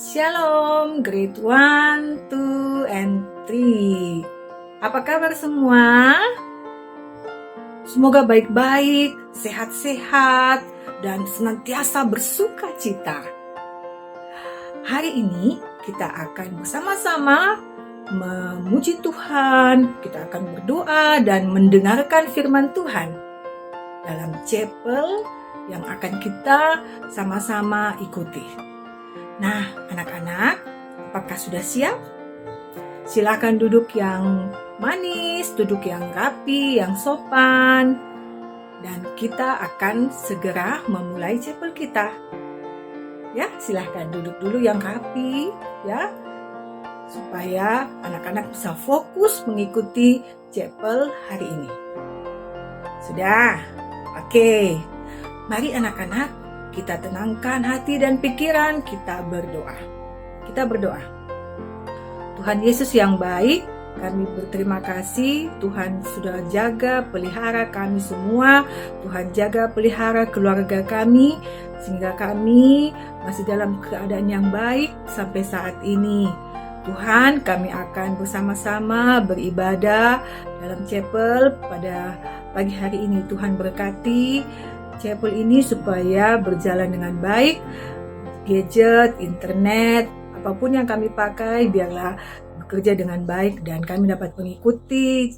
Shalom, grade 1, 2, and 3. Apa kabar semua? Semoga baik-baik, sehat-sehat, dan senantiasa bersuka cita. Hari ini kita akan bersama-sama memuji Tuhan, kita akan berdoa dan mendengarkan firman Tuhan dalam chapel yang akan kita sama-sama ikuti. Nah, anak-anak, apakah sudah siap? Silakan duduk yang manis, duduk yang rapi, yang sopan. Dan kita akan segera memulai chapel kita. Ya, silakan duduk dulu yang rapi, ya. Supaya anak-anak bisa fokus mengikuti chapel hari ini. Sudah? Oke. Mari anak-anak, kita tenangkan hati dan pikiran, kita berdoa. Kita berdoa. Tuhan Yesus yang baik, kami berterima kasih Tuhan sudah jaga, pelihara kami semua. Tuhan jaga, pelihara keluarga kami, sehingga kami masih dalam keadaan yang baik sampai saat ini. Tuhan, kami akan bersama-sama beribadah dalam chapel pada pagi hari ini. Tuhan berkati chapel ini supaya berjalan dengan baik. Gadget, internet, apapun yang kami pakai biarlah bekerja dengan baik dan kami dapat mengikuti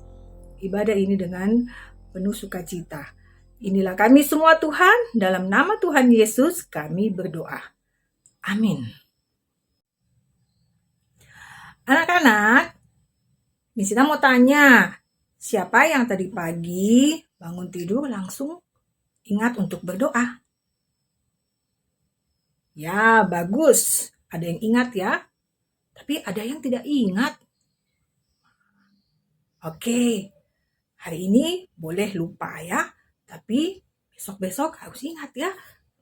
ibadah ini dengan penuh sukacita. Inilah kami semua Tuhan, dalam nama Tuhan Yesus kami berdoa. Amin. Anak-anak, Misina mau tanya, siapa yang tadi pagi bangun tidur langsung ingat untuk berdoa? Ya, bagus. Ada yang ingat ya. Tapi ada yang tidak ingat. Oke, hari ini boleh lupa ya. Tapi besok-besok harus ingat ya.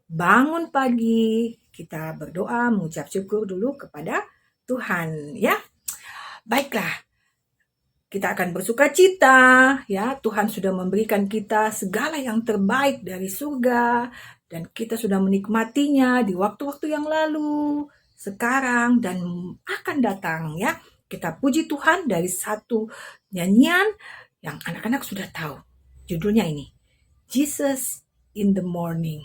Bangun pagi, kita berdoa, mengucap syukur dulu kepada Tuhan ya. Baiklah. Kita akan bersuka cita, ya. Tuhan sudah memberikan kita segala yang terbaik dari surga, dan kita sudah menikmatinya di waktu-waktu yang lalu, sekarang, dan akan datang, ya. Kita puji Tuhan dari satu nyanyian yang anak-anak sudah tahu. Judulnya ini, Jesus in the Morning.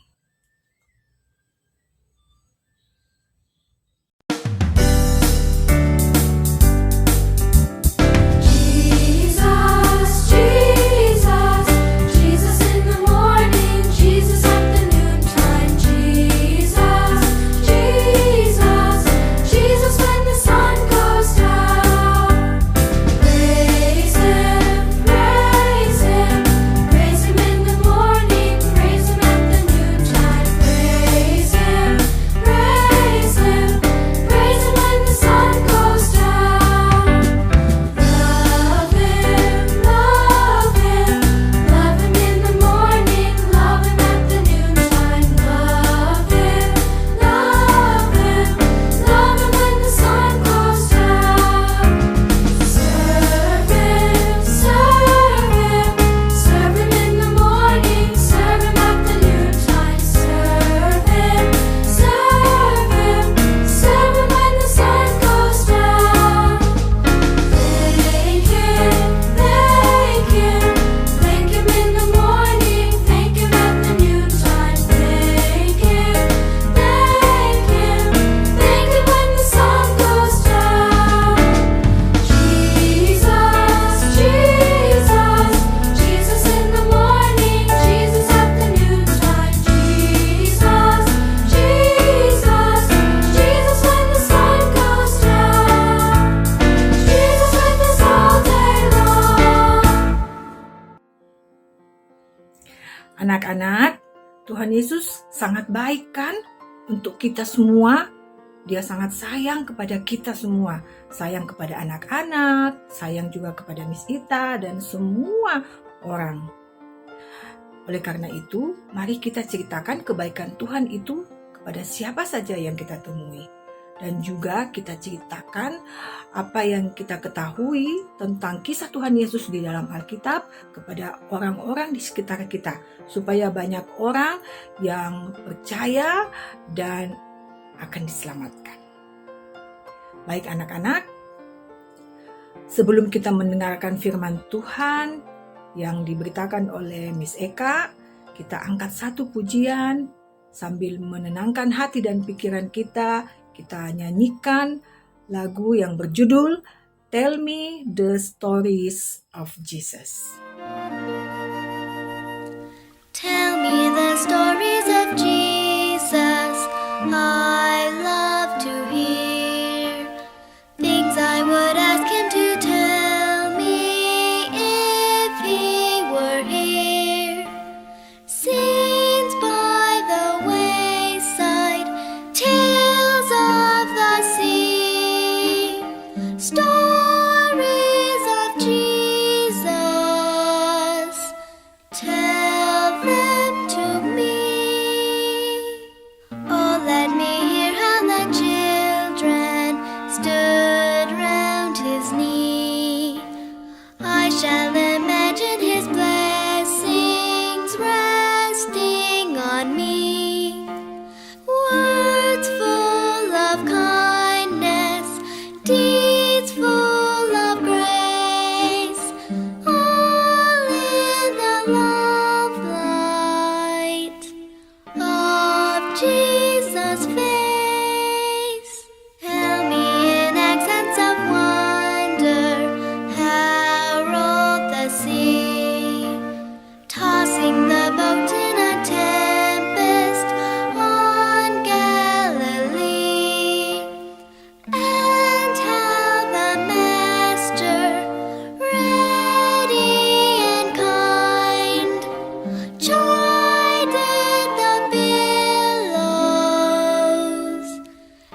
Anak-anak, Tuhan Yesus sangat baik kan untuk kita semua. Dia sangat sayang kepada kita semua. Sayang kepada anak-anak, sayang juga kepada Miss Ita dan semua orang. Oleh karena itu, mari kita ceritakan kebaikan Tuhan itu kepada siapa saja yang kita temui. Dan juga kita ceritakan apa yang kita ketahui tentang kisah Tuhan Yesus di dalam Alkitab kepada orang-orang di sekitar kita, supaya banyak orang yang percaya dan akan diselamatkan. Baik anak-anak, sebelum kita mendengarkan firman Tuhan yang diberitakan oleh Miss Eka, kita angkat satu pujian sambil menenangkan hati dan pikiran kita. Kita nyanyikan lagu yang berjudul Tell Me the Stories of Jesus. Tell me the stories of Jesus. I love to hear things I would ask him to tell me if he were here. Scenes by the wayside, tales of the sea, stories of Jesus. Tell them to me. Oh, let me hear how the children stood round his knee. I shall imagine his blessings resting on me. Words full of kindness, deeds full of grace, all in the love light of Jesus' face. Tell me in accents of wonder how rolled the sea, tossing the boat in a tempest on Galilee, and how the Master, ready and kind, chided the billows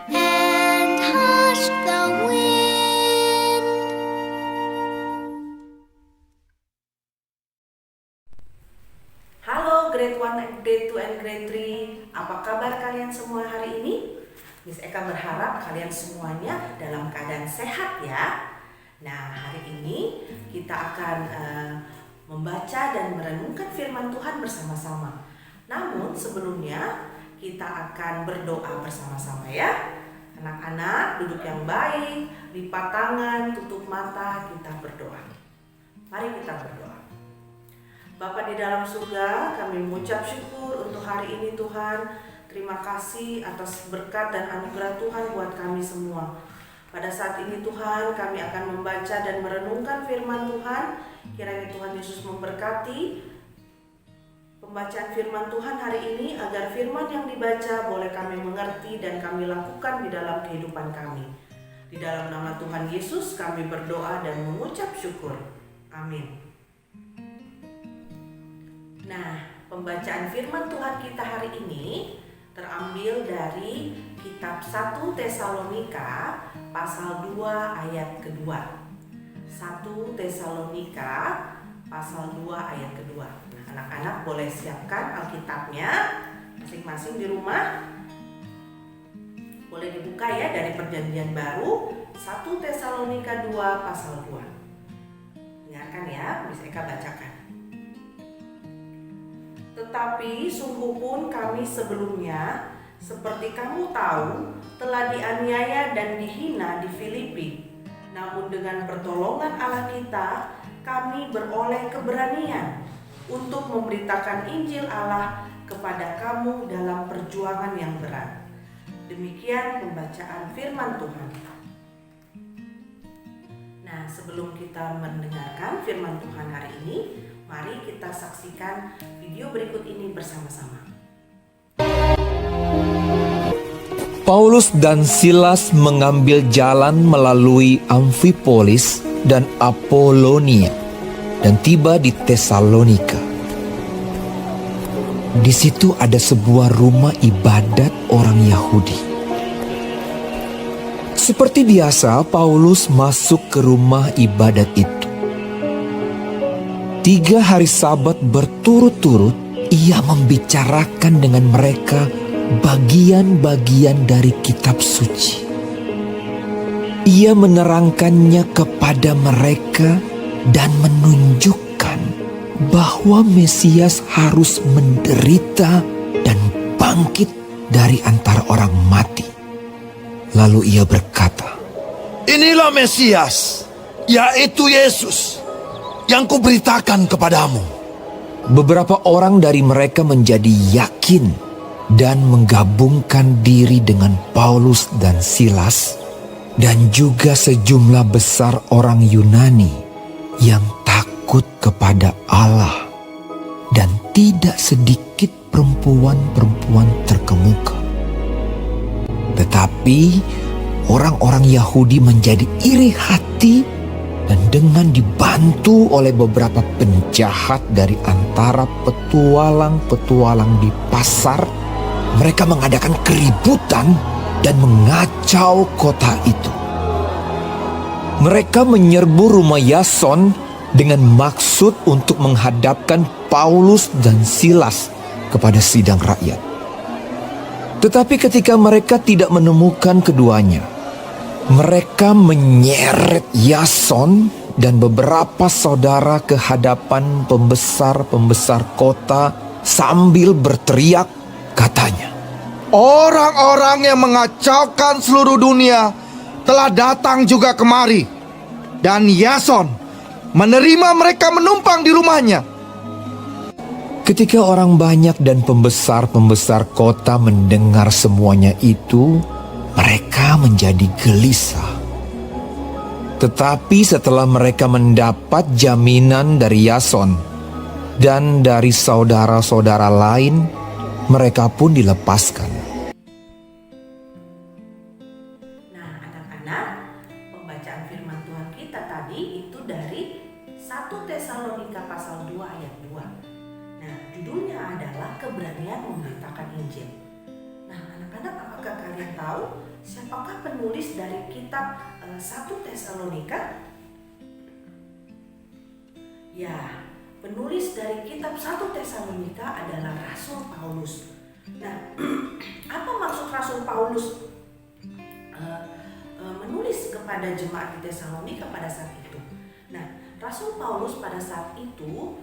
and hushed the wind. Halo Grade 1, Grade 2, and Grade 3. Apa kabar kalian semua hari ini? Miss Eka berharap kalian semuanya dalam keadaan sehat ya. Nah, hari ini kita akan membaca dan merenungkan firman Tuhan bersama-sama. Namun sebelumnya kita akan berdoa bersama-sama ya. Anak-anak duduk yang baik, lipat tangan, tutup mata, kita berdoa. Mari kita berdoa. Bapa di dalam surga, kami mengucap syukur untuk hari ini Tuhan. Terima kasih atas berkat dan anugerah Tuhan buat kami semua. Pada saat ini Tuhan, kami akan membaca dan merenungkan firman Tuhan. Kiranya Tuhan Yesus memberkati pembacaan firman Tuhan hari ini, agar firman yang dibaca boleh kami mengerti dan kami lakukan di dalam kehidupan kami. Di dalam nama Tuhan Yesus kami berdoa dan mengucap syukur. Amin. Nah, pembacaan firman Tuhan kita hari ini terambil dari kitab 1 Tesalonika pasal 2 ayat kedua. 1 Tesalonika pasal 2 ayat kedua. Nah, anak-anak boleh siapkan Alkitabnya masing-masing di rumah. Boleh dibuka ya dari Perjanjian Baru 1 Tesalonika 2 pasal 2. Dengarkan ya, Miss Eka bacakan. Tetapi sungguh pun kami sebelumnya, seperti kamu tahu, telah dianiaya dan dihina di Filipi. Namun dengan pertolongan Allah kita, kami beroleh keberanian untuk memberitakan Injil Allah kepada kamu dalam perjuangan yang berat. Demikian pembacaan firman Tuhan. Nah, sebelum kita mendengarkan firman Tuhan hari ini, mari kita saksikan video berikut ini bersama-sama. Paulus dan Silas mengambil jalan melalui Amfipolis dan Apolonia dan tiba di Tesalonika. Di situ ada sebuah rumah ibadat orang Yahudi. Seperti biasa, Paulus masuk ke rumah ibadat itu. 3 hari Sabat berturut-turut, ia membicarakan dengan mereka bagian-bagian dari kitab suci. Ia menerangkannya kepada mereka dan menunjukkan bahwa Mesias harus menderita dan bangkit dari antara orang mati. Lalu ia berkata, Inilah Mesias, yaitu Yesus, yang kuberitakan kepadamu. Beberapa orang dari mereka menjadi yakin dan menggabungkan diri dengan Paulus dan Silas, dan juga sejumlah besar orang Yunani yang takut kepada Allah, dan tidak sedikit perempuan-perempuan terkemuka. Tetapi orang-orang Yahudi menjadi iri hati, dan dengan dibantu oleh beberapa penjahat dari antara petualang-petualang di pasar, mereka mengadakan keributan dan mengacau kota itu. Mereka menyerbu rumah Yason dengan maksud untuk menghadapkan Paulus dan Silas kepada sidang rakyat. Tetapi ketika mereka tidak menemukan keduanya, mereka menyeret Yason dan beberapa saudara ke hadapan pembesar-pembesar kota sambil berteriak, katanya, Orang-orang yang mengacaukan seluruh dunia telah datang juga kemari, dan Yason menerima mereka menumpang di rumahnya. Ketika orang banyak dan pembesar-pembesar kota mendengar semuanya itu, mereka menjadi gelisah. Tetapi setelah mereka mendapat jaminan dari Yason dan dari saudara-saudara lain, mereka pun dilepaskan. Nah, anak-anak, pembacaan firman Tuhan kita tadi itu dari 1 Tesalonika pasal 2 ayat 2. Nah, judulnya adalah keberanian memberitakan Injil. Nah, anak-anak, apakah kalian tahu siapakah penulis dari kitab 1 Tesalonika? Ya, penulis dari kitab 1 Tesalonika adalah Rasul Paulus. Nah, apa maksud Rasul Paulus menulis kepada jemaat di Tesalonika pada saat itu? Nah, Rasul Paulus pada saat itu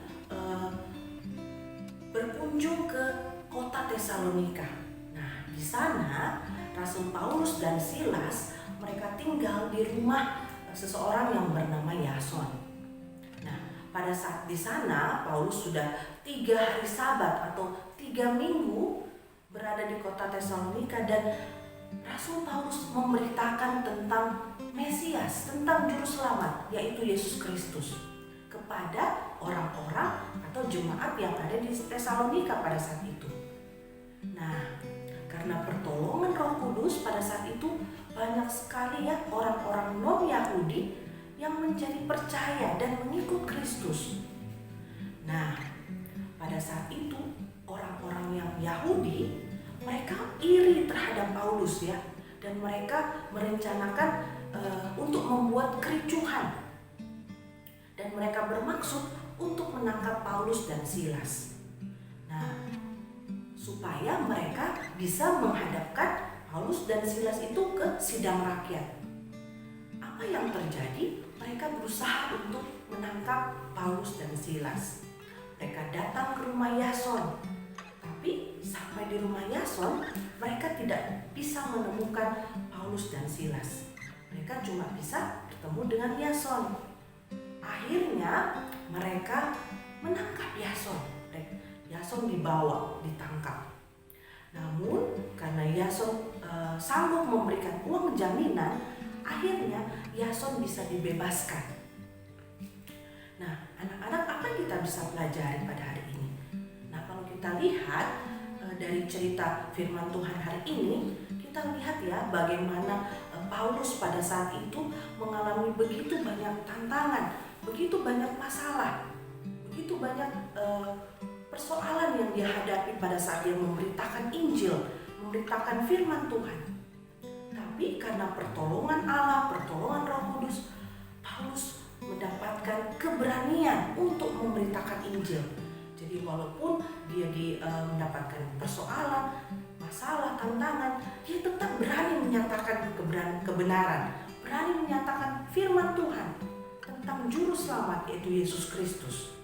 berkunjung ke kota Tesalonika. Nah, di sana Rasul Paulus dan Silas mereka tinggal di rumah seseorang yang bernama Yason. Nah, pada saat di sana Paulus sudah 3 hari Sabat atau 3 minggu berada di kota Tesalonika, dan Rasul Paulus memberitakan tentang Mesias, tentang Juru Selamat, yaitu Yesus Kristus, kepada orang-orang atau jemaat yang ada di Tesalonika pada saat itu. Nah, karena pertolongan Roh Kudus pada saat itu banyak sekali ya orang-orang non-Yahudi yang menjadi percaya dan mengikut Kristus. Nah, pada saat itu orang-orang yang Yahudi mereka iri terhadap Paulus ya, dan mereka merencanakan untuk membuat kericuhan, dan mereka bermaksud untuk menangkap Paulus dan Silas. Nah, supaya mereka bisa menghadapkan Paulus dan Silas itu ke sidang rakyat. Apa yang terjadi? Mereka berusaha untuk menangkap Paulus dan Silas. Mereka datang ke rumah Yason. Tapi sampai di rumah Yason, mereka tidak bisa menemukan Paulus dan Silas. Mereka cuma bisa bertemu dengan Yason. Akhirnya mereka menangkap Yason. Yason dibawa, ditangkap. Namun karena Yason sanggup memberikan uang jaminan, akhirnya Yason bisa dibebaskan. Nah, anak-anak, apa yang kita bisa pelajari pada hari ini? Nah, kalau kita lihat dari cerita firman Tuhan hari ini, kita lihat ya bagaimana Paulus pada saat itu mengalami begitu banyak tantangan, begitu banyak masalah, begitu banyak persoalan yang dia hadapi pada saat dia memberitakan Injil, memberitakan firman Tuhan. Tapi karena pertolongan Allah, pertolongan Roh Kudus, Paulus mendapatkan keberanian untuk memberitakan Injil. Jadi walaupun dia mendapatkan persoalan, masalah, tantangan, dia tetap berani menyatakan kebenaran, berani menyatakan firman Tuhan tentang Juru Selamat, yaitu Yesus Kristus.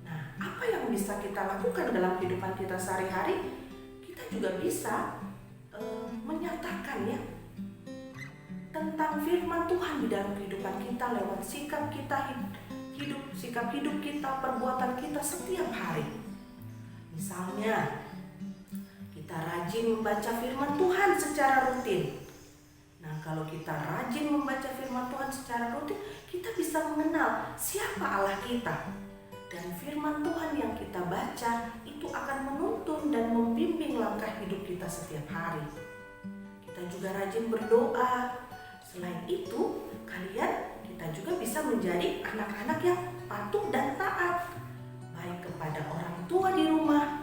Nah, apa yang bisa kita lakukan dalam kehidupan kita sehari-hari? Kita juga bisa menyatakan ya tentang firman Tuhan di dalam kehidupan kita lewat sikap kita hidup kita, perbuatan kita setiap hari. Misalnya, kita rajin membaca firman Tuhan secara rutin. Nah, kalau kita rajin membaca firman Tuhan secara rutin, kita bisa mengenal siapa Allah kita. Dan firman Tuhan yang kita baca itu akan menuntun dan membimbing langkah hidup kita setiap hari. Kita juga rajin berdoa. Selain itu, kita juga bisa menjadi anak-anak yang patuh dan taat, baik kepada orang tua di rumah,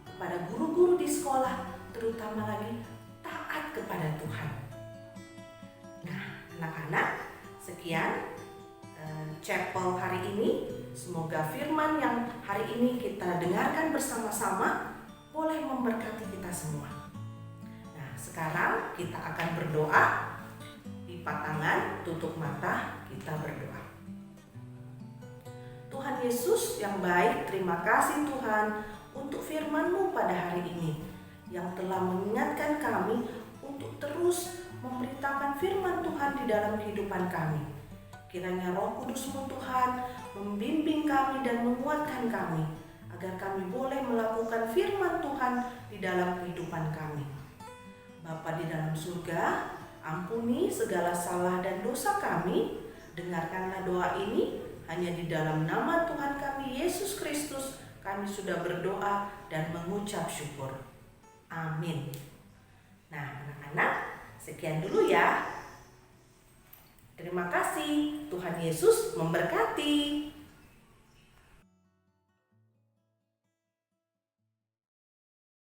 kepada guru-guru di sekolah, terutama lagi taat kepada Tuhan. Nah, anak-anak, sekian chapel hari ini. Semoga firman yang hari ini kita dengarkan bersama-sama boleh memberkati kita semua. Nah, sekarang kita akan berdoa. Lipat tangan, tutup mata, kita berdoa. Tuhan Yesus yang baik, terima kasih Tuhan untuk firman-Mu pada hari ini yang telah mengingatkan kami untuk terus memberitakan firman Tuhan di dalam kehidupan kami. Kiranya Roh Kudus-Mu Tuhan membimbing kami dan menguatkan kami agar kami boleh melakukan firman Tuhan di dalam kehidupan kami. Bapa di dalam surga, ampuni segala salah dan dosa kami. Dengarkanlah doa ini. Hanya di dalam nama Tuhan kami Yesus Kristus kami sudah berdoa dan mengucap syukur. Amin. Nah, anak-anak, sekian dulu ya. Terima kasih. Tuhan Yesus memberkati.